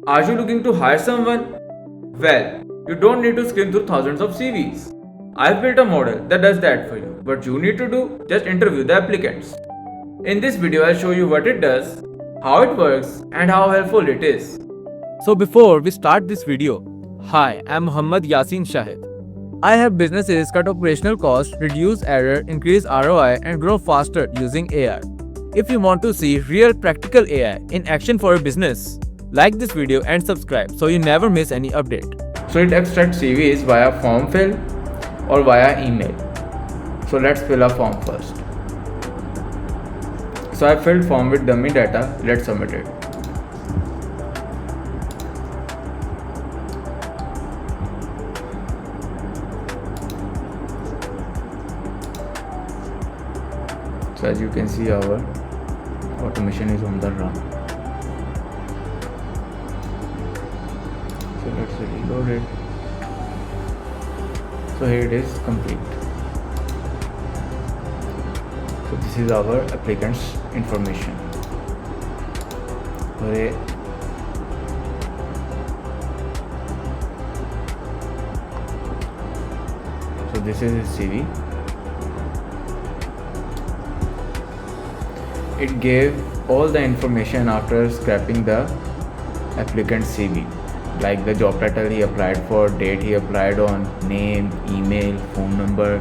Are you looking to hire someone? Well, you don't need to skim through thousands of CVs. I've built a model that does that for you. What you need to do, just interview the applicants. In this video, I'll show you what it does, how it works, and how helpful it is. So before we start this video, hi, I'm Muhammad Yasin Shahid. I help businesses cut operational costs, reduce error, increase ROI, and grow faster using AI. If you want to see real practical AI in action for your business, like this video and subscribe so you never miss any update. So it extracts CVs via form fill or via email. So let's fill a form first. So I filled form with dummy data. Let's submit it. So as you can see, our automation is on the run. So let's reload it. So here it is complete. So this is our applicant's information. So this is his CV. It gave all the information after scraping the applicant's CV, like the job title he applied for, date he applied on, name, email, phone number,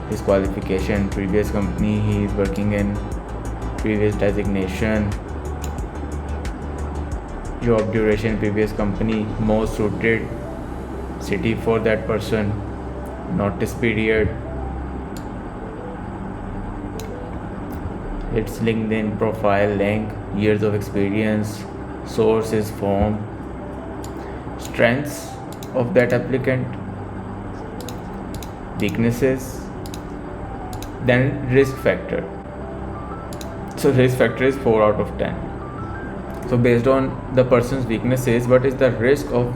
his qualification, previous company he is working in, previous designation, job duration, previous company, most suited city for that person, notice period, its LinkedIn profile link, years of experience, source is form, strengths of that applicant, weaknesses, then risk factor. So risk factor is 4 out of 10. So based on the person's weaknesses, what is the risk of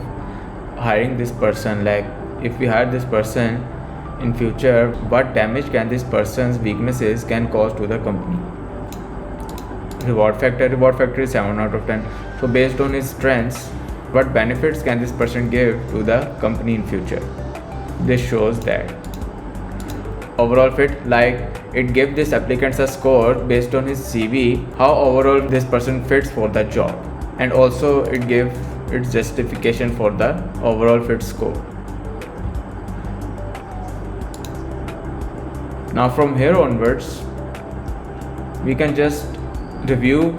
hiring this person? Like if we hire this person in future, what damage can this person's weaknesses can cause to the company? Reward factor is 7 out of 10. So based on his strengths, what benefits can this person give to the company in future? This shows that. Overall fit, like it gave this applicant a score based on his CV, how overall this person fits for the job, and also it gave its justification for the overall fit score. Now from here onwards, we can just review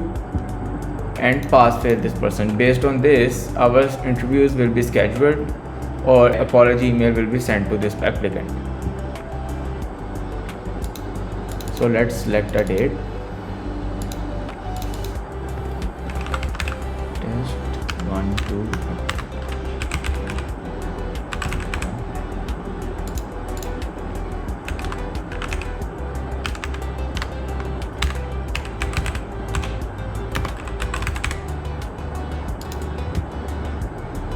and pass fail this person. Based on this, our interviews will be scheduled or apology email will be sent to this applicant. So let's select a date. Test 1, 2.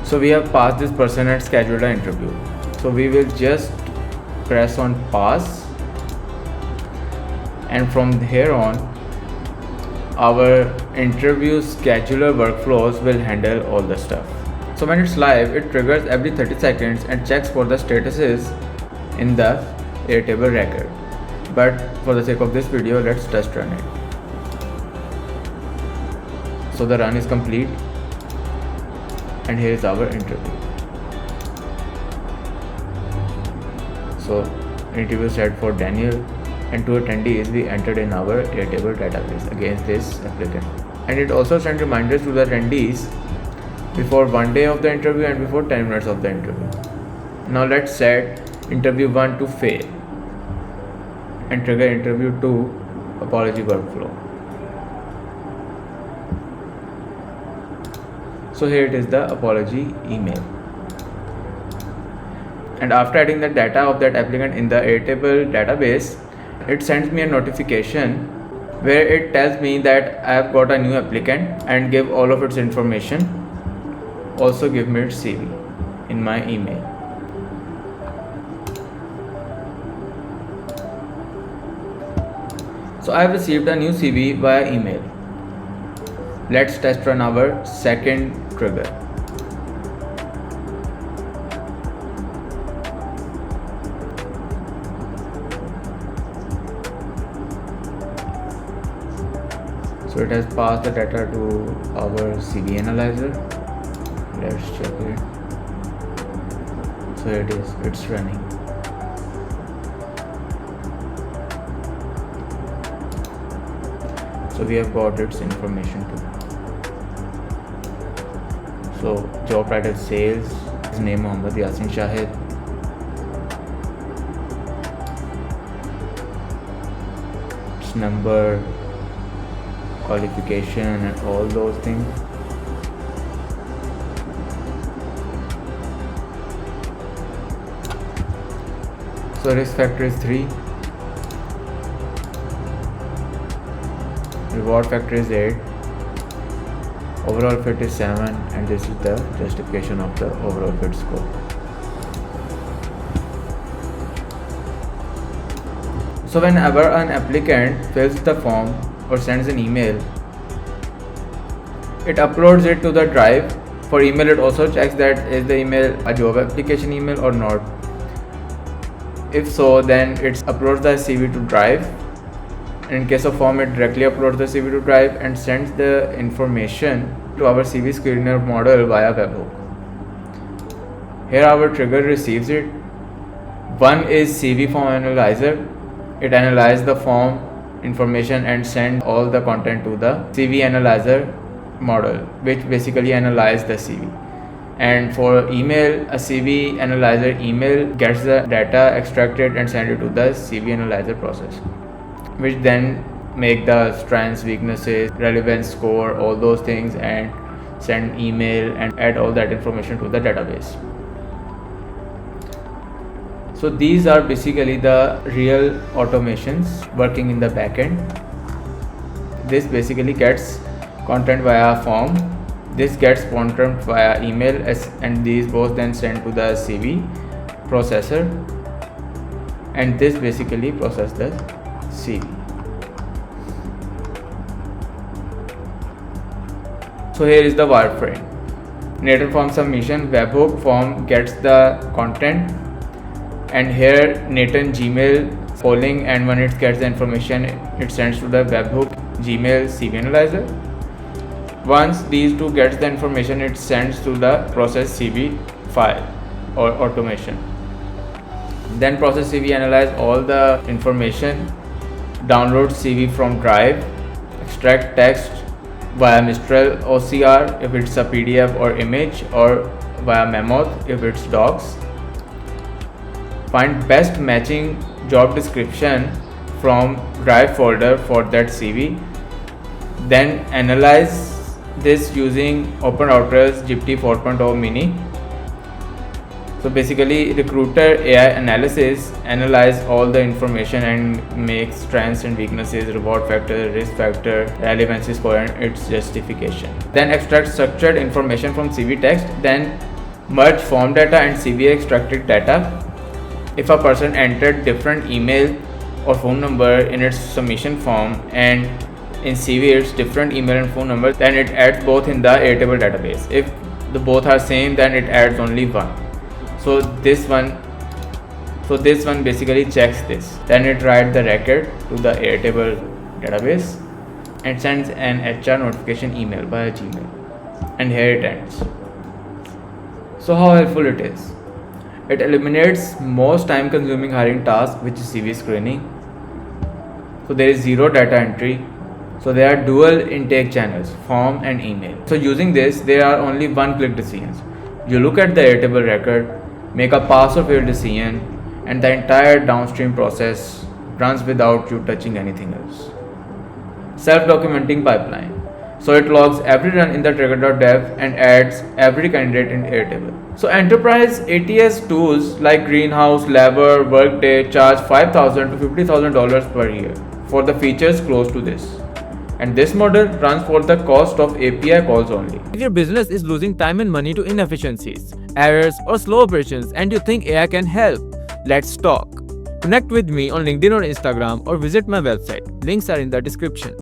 So we have passed this person and scheduled an interview. So we will just press on pass, and from here on our interview scheduler workflows will handle all the stuff. So when it's live, it triggers every 30 seconds and checks for the statuses in the Airtable record. But for the sake of this video, let's test run it. So the run is complete. And here is our interview. So interview set for Daniel, and 2 attendees we entered in our Airtable database against this applicant. And it also sent reminders to the attendees before 1 day of the interview and before 10 minutes of the interview. Now let's set interview 1 to fail and trigger interview 2 apology workflow. So here it is, the apology email. And after adding the data of that applicant in the Airtable database, it sends me a notification where it tells me that I have got a new applicant and give all of its information. Also give me its CV in my email. So I have received a new CV via email. Let's test run our second trigger. So it has passed the data to our CV analyzer. Let's check it. So it is, it's running. So we have got its information too. So job title sales, his name Mohammad Yasin Shahid. Its number, qualification and all those things. So risk factor is 3, reward factor is 8, overall fit is 7, and this is the justification of the overall fit score. So whenever an applicant fills the form or sends an email, it uploads it to the drive. For email, it also checks that is the email a job application email or not. If so, then it uploads the CV to drive. In case of form, it directly uploads the CV to drive and sends the information to our CV screener model via webhook. Here our trigger receives it. One is CV form analyzer. It analyzes the form information and sends all the content to the CV analyzer model, which basically analyzes the CV. And for email, a CV analyzer email gets the data extracted and sent it to the CV analyzer process, which then make the strengths, weaknesses, relevance score, all those things, and send email and add all that information to the database. So these are basically the real automations working in the backend. This basically gets content via form. This gets content via email, and these both then sent to the CV processor, and this basically process the CV. So here is the wireframe. Native form submission, webhook form gets the content, and here Nathan Gmail polling, and when it gets the information, it sends to the webhook Gmail CV analyzer. Once these two gets the information, it sends to the process CV file or automation. Then process CV analyze all the information, download CV from drive, extract text via Mistral OCR if it's a PDF or image, or via Mammoth if it's docs. Find best matching job description from drive folder for that CV. Then analyze this using OpenRouter's GPT 4.0 mini. So basically, recruiter AI analysis analyze all the information and make strengths and weaknesses, reward factor, risk factor, relevancy score, and its justification. Then extract structured information from CV text. Then merge form data and CV extracted data. If a person entered different email or phone number in its submission form, and in CV it's different email and phone number, then it adds both in the Airtable database. If the both are same, then it adds only one. So this one basically checks this. Then it writes the record to the Airtable database and sends an HR notification email via Gmail. And here it ends. So how helpful it is? It eliminates most time consuming hiring task, which is CV screening. So there is zero data entry. So there are dual intake channels, form and email. So using this, there are only one-click decisions. You look at the Airtable record, make a pass or fail decision, and the entire downstream process runs without you touching anything else. Self-documenting pipeline. So it logs every run in the trigger.dev and adds every candidate in Airtable. So enterprise ATS tools like Greenhouse, Lever, Workday charge $5,000 to $50,000 per year for the features close to this. And this model runs for the cost of API calls only. If your business is losing time and money to inefficiencies, errors, or slow operations, and you think AI can help, let's talk. Connect with me on LinkedIn or Instagram, or visit my website. Links are in the description.